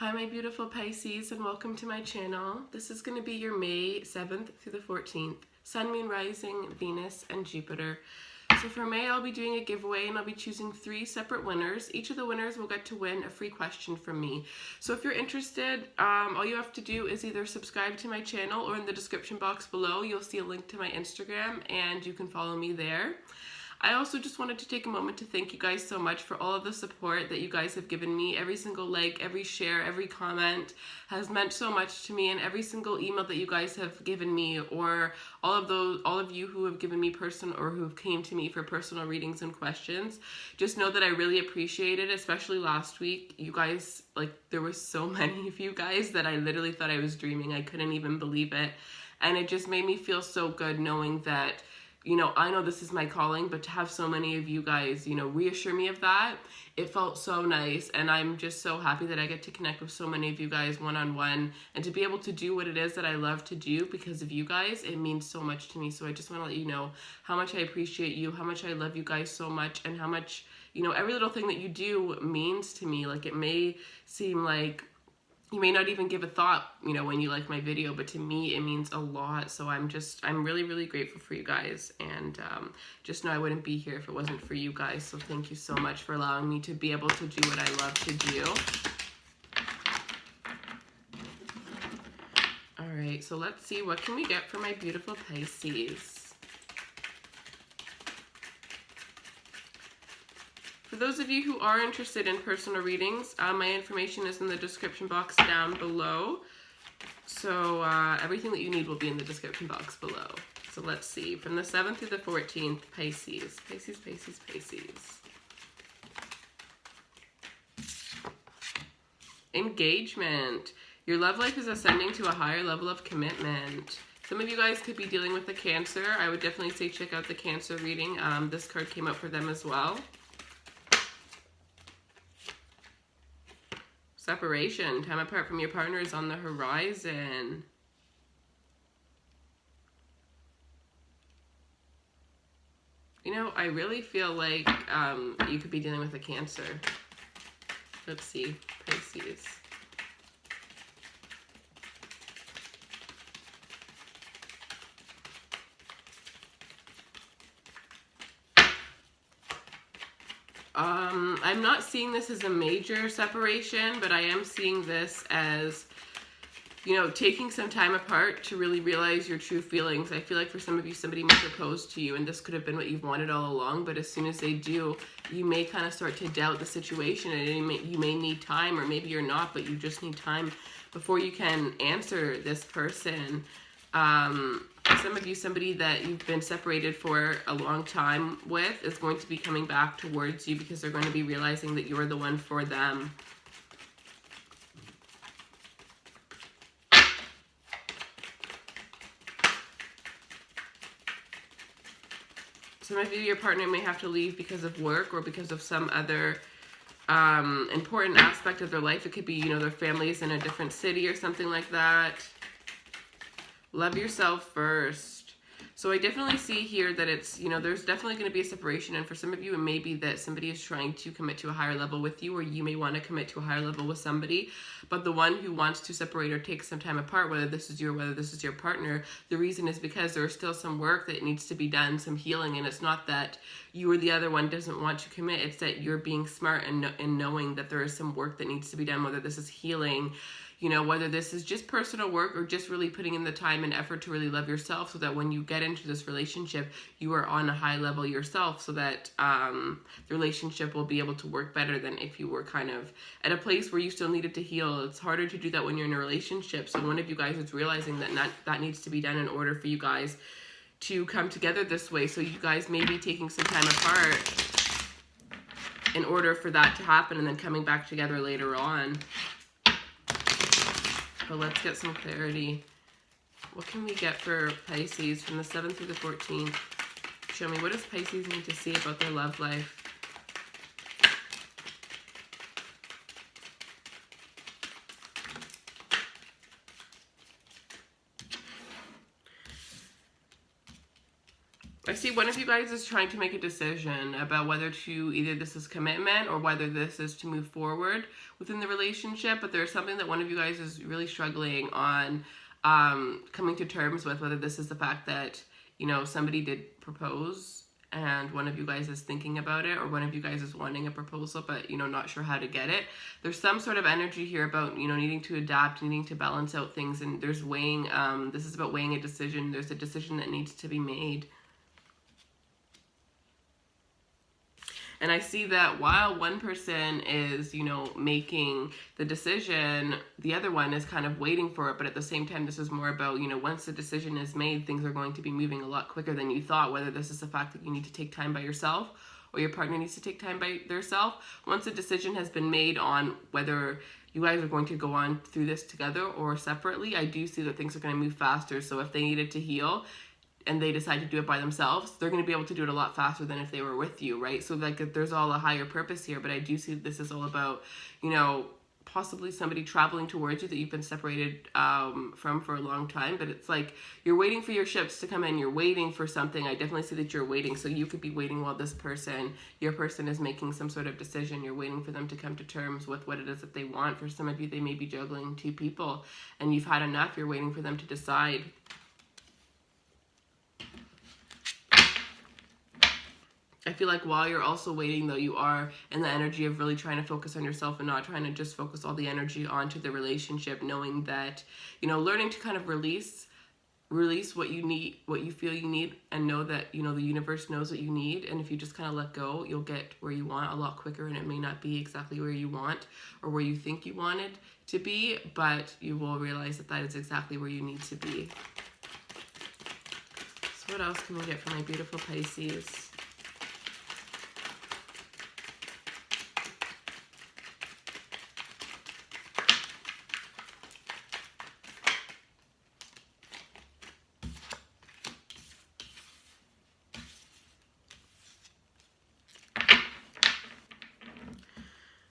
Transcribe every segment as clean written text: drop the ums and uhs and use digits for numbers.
Hi my beautiful Pisces, and welcome to my channel. This is going to be your May 7th through the 14th. Sun, Moon, Rising, Venus, and Jupiter. So for May, I'll be doing a giveaway and I'll be choosing 3 separate winners. Each of the winners will get to win a free question from me. So if you're interested, all you have to do is either subscribe to my channel, or in the description box below, you'll see a link to my Instagram and you can follow me there. I also just wanted to take a moment to thank you guys so much for all of the support that you guys have given me. Every single like, every share, every comment has meant so much to me, and every single email that you guys have given me, or all of you who have given me personal, or who have came to me for personal readings and questions. Just know that I really appreciate it, especially last week. You guys, there were so many of you guys that I literally thought I was dreaming. I couldn't even believe it. And it just made me feel so good knowing that, I know this is my calling, but to have so many of you guys, reassure me of that, it felt so nice. And I'm just so happy that I get to connect with so many of you guys one-on-one, and to be able to do what it is that I love to do because of you guys. It means so much to me. So I just want to let you know how much I appreciate you, how much I love you guys so much, and how much, every little thing that you do means to me. It may seem like you may not even give a thought, when you like my video, but to me, it means a lot. So I'm really, really grateful for you guys. And just know I wouldn't be here if it wasn't for you guys. So thank you so much for allowing me to be able to do what I love to do. All right, so let's see, what can we get for my beautiful Pisces? For those of you who are interested in personal readings, my information is in the description box down below. So everything that you need will be in the description box below. So let's see, from the 7th through the 14th, Pisces. Pisces, Pisces, Pisces. Engagement. Your love life is ascending to a higher level of commitment. Some of you guys could be dealing with a Cancer. I would definitely say check out the Cancer reading. This card came up for them as well. Separation, time apart from your partner is on the horizon. I really feel like you could be dealing with a Cancer. Let's see, Pisces. I'm not seeing this as a major separation, but I am seeing this as, taking some time apart to really realize your true feelings. I feel like for some of you, somebody may propose to you, and this could have been what you've wanted all along, but as soon as they do, you may kind of start to doubt the situation, and you may need time, or maybe you're not, but you just need time before you can answer this person. For some of you, somebody that you've been separated for a long time with is going to be coming back towards you because they're going to be realizing that you're the one for them. Some of you, your partner may have to leave because of work or because of some other important aspect of their life. It could be, their family is in a different city or something like that. Love yourself first. So I definitely see here that it's, there's definitely going to be a separation. And for some of you, it may be that somebody is trying to commit to a higher level with you, or you may want to commit to a higher level with somebody. But the one who wants to separate or take some time apart, whether this is you or whether this is your partner, the reason is because there's still some work that needs to be done, some healing. And it's not that you or the other one doesn't want to commit. It's that you're being smart and knowing that there is some work that needs to be done, whether this is healing, whether this is just personal work, or just really putting in the time and effort to really love yourself, so that when you get into this relationship, you are on a high level yourself, so that the relationship will be able to work better than if you were kind of at a place where you still needed to heal. It's harder to do that when you're in a relationship. So one of you guys is realizing that that needs to be done in order for you guys to come together this way. So you guys may be taking some time apart in order for that to happen, and then coming back together later on. But let's get some clarity. What can we get for Pisces from the 7th through the 14th? Show me, what does Pisces need to see about their love life? I see one of you guys is trying to make a decision about whether to either this is commitment or whether this is to move forward within the relationship, but there's something that one of you guys is really struggling on coming to terms with, whether this is the fact that, you know, somebody did propose and one of you guys is thinking about it, or one of you guys is wanting a proposal but, you know, not sure how to get it. There's some sort of energy here about, you know, needing to adapt, needing to balance out things, and there's weighing, this is about weighing a decision. There's a decision that needs to be made. And I see that while one person is, you know, making the decision, the other one is kind of waiting for it. But at the same time, this is more about, you know, once the decision is made, things are going to be moving a lot quicker than you thought, whether this is the fact that you need to take time by yourself or your partner needs to take time by themselves. Once a decision has been made on whether you guys are going to go on through this together or separately, I do see that things are going to move faster. So if they needed to heal and they decide to do it by themselves, they're going to be able to do it a lot faster than if they were with you, right? So like there's all a higher purpose here, but I do see this is all about, you know, possibly somebody traveling towards you that you've been separated from for a long time. But it's like you're waiting for your ships to come in, you're waiting for something. I definitely see that you're waiting. So you could be waiting while this person, your person, is making some sort of decision. You're waiting for them to come to terms with what it is that they want. For some of you, they may be juggling two people and you've had enough. You're waiting for them to decide. I feel like while you're also waiting, though, you are in the energy of really trying to focus on yourself and not trying to just focus all the energy onto the relationship, knowing that, you know, learning to kind of release what you need, what you feel you need, and know that, you know, the universe knows what you need. And if you just kind of let go, you'll get where you want a lot quicker, and it may not be exactly where you want or where you think you want it to be, but you will realize that that is exactly where you need to be. So what else can we get for my beautiful Pisces?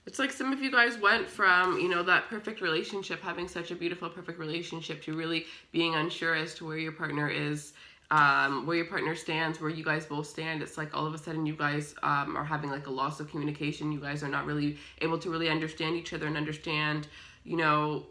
It's like some of you guys went from, you know, that perfect relationship, having such a beautiful, perfect relationship, to really being unsure as to where your partner is, where your partner stands, where you guys both stand. It's like all of a sudden you guys are having like a loss of communication. You guys are not really able to really understand each other and understand, you know,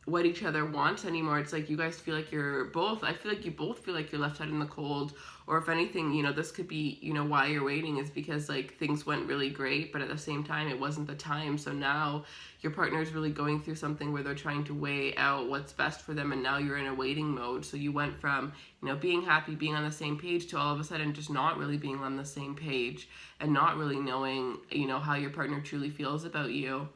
what each other wants anymore. It's like you guys feel like you're both, I feel like you both feel like you're left out in the cold. Or if anything, you know, this could be, you know, why you're waiting is because like things went really great, but at the same time it wasn't the time. So now your partner is really going through something where they're trying to weigh out what's best for them, and now you're in a waiting mode. So you went from, you know, being happy, being on the same page, to all of a sudden just not really being on the same page and not really knowing, you know, how your partner truly feels about you.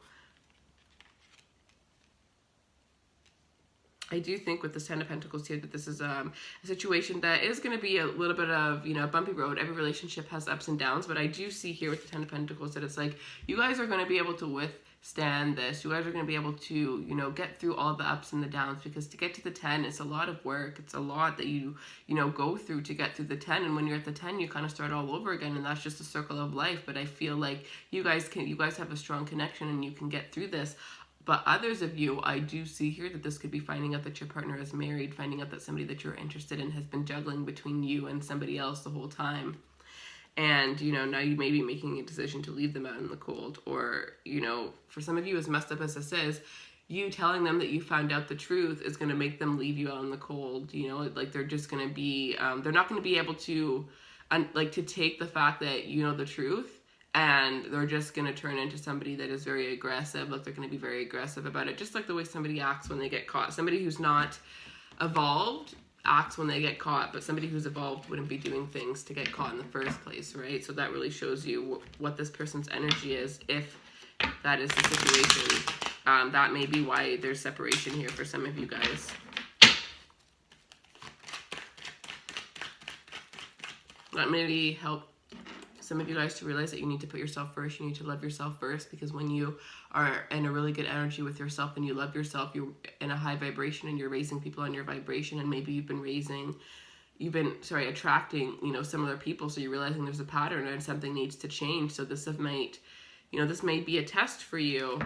I do think with this Ten of Pentacles here that this is a situation that is going to be a little bit of, you know, a bumpy road. Every relationship has ups and downs, but I do see here with the Ten of Pentacles that it's like you guys are going to be able to withstand this. You guys are going to be able to, you know, get through all the ups and the downs, because to get to the 10, it's a lot of work. It's a lot that you know, go through to get through the 10. And when you're at the 10, you kind of start all over again, and that's just a circle of life. But I feel like you guys have a strong connection and you can get through this. But others of you, I do see here that this could be finding out that your partner is married, finding out that somebody that you're interested in has been juggling between you and somebody else the whole time. And, you know, now you may be making a decision to leave them out in the cold. Or, you know, for some of you, as messed up as this is, you telling them that you found out the truth is going to make them leave you out in the cold. You know, like they're just going to be, they're not going to be able to, like, to take the fact that you know the truth. And they're just going to turn into somebody that is very aggressive. Like, they're going to be very aggressive about it. Just like the way somebody acts when they get caught. Somebody who's not evolved acts when they get caught. But somebody who's evolved wouldn't be doing things to get caught in the first place, right? So that really shows you what this person's energy is, if that is the situation. That may be why there's separation here for some of you guys. That maybe help some of you guys to realize that you need to put yourself first. You need to love yourself first, because when you are in a really good energy with yourself and you love yourself, you're in a high vibration and you're raising people on your vibration. And maybe you've been attracting, you know, similar people. So you're realizing there's a pattern and something needs to change. So this may be a test for you.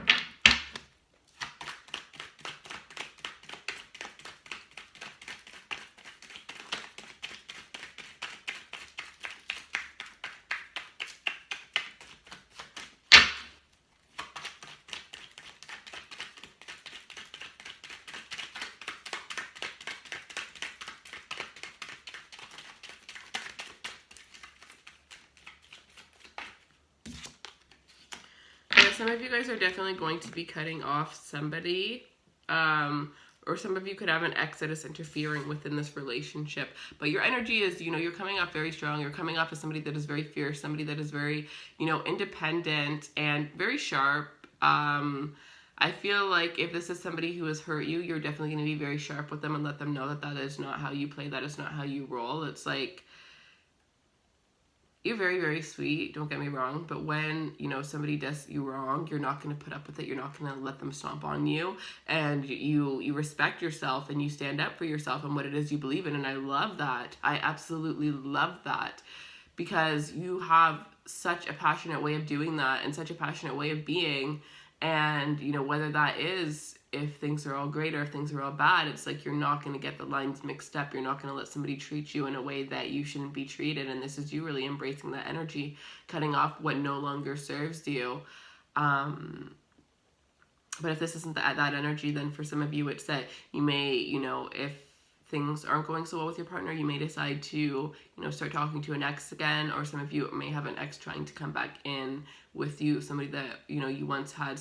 some of you guys are definitely going to be cutting off somebody. Or some of you could have an ex that is interfering within this relationship. But your energy is, you're coming off very strong. You're coming off as somebody that is very fierce, somebody that is very, independent and very sharp. I feel like if this is somebody who has hurt you, you're definitely going to be very sharp with them and let them know that that is not how you play, that is not how you roll. It's like, you're very, very sweet, don't get me wrong, but when, somebody does you wrong, you're not going to put up with it. You're not going to let them stomp on you, and you respect yourself and you stand up for yourself and what it is you believe in, and I love that. I absolutely love that, because you have such a passionate way of doing that and such a passionate way of being, and, whether that is if things are all great or if things are all bad, it's like you're not going to get the lines mixed up. You're not going to let somebody treat you in a way that you shouldn't be treated. And this is you really embracing that energy, cutting off what no longer serves you. But if this isn't that energy, then for some of you, it's that you may, if things aren't going so well with your partner, you may decide to, start talking to an ex again, or some of you may have an ex trying to come back in with you, somebody that, you once had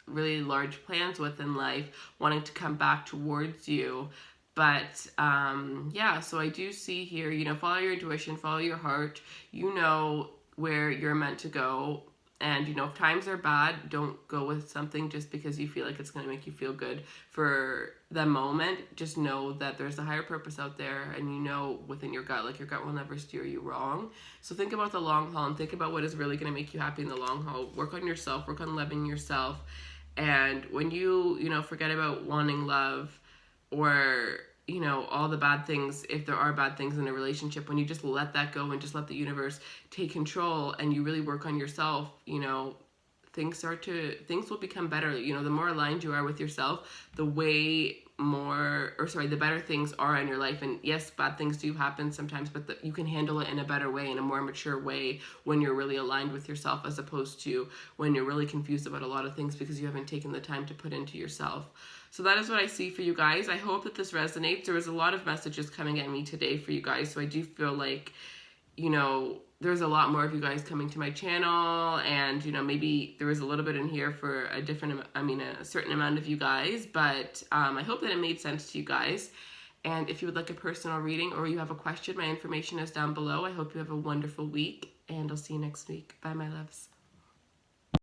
really large plans with in life, wanting to come back towards you. But yeah, so I do see here, follow your intuition, follow your heart, where you're meant to go. And, if times are bad, don't go with something just because you feel like it's going to make you feel good for the moment. Just know that there's a higher purpose out there, and within your gut, like your gut will never steer you wrong. So think about the long haul and think about what is really going to make you happy in the long haul. Work on yourself, work on loving yourself. And when you forget about wanting love or, all the bad things, if there are bad things in a relationship, when you just let that go and just let the universe take control and you really work on yourself, things will become better. The more aligned you are with yourself, the better things are in your life. And yes, bad things do happen sometimes, but you can handle it in a better way, in a more mature way, when you're really aligned with yourself, as opposed to when you're really confused about a lot of things because you haven't taken the time to put into yourself. So that is what I see for you guys. I hope that this resonates. There was a lot of messages coming at me today for you guys, so I do feel like, there's a lot more of you guys coming to my channel, and, maybe there was a little bit in here for a certain amount of you guys, but I hope that it made sense to you guys. And if you would like a personal reading or you have a question, my information is down below. I hope you have a wonderful week, and I'll see you next week. Bye, my loves.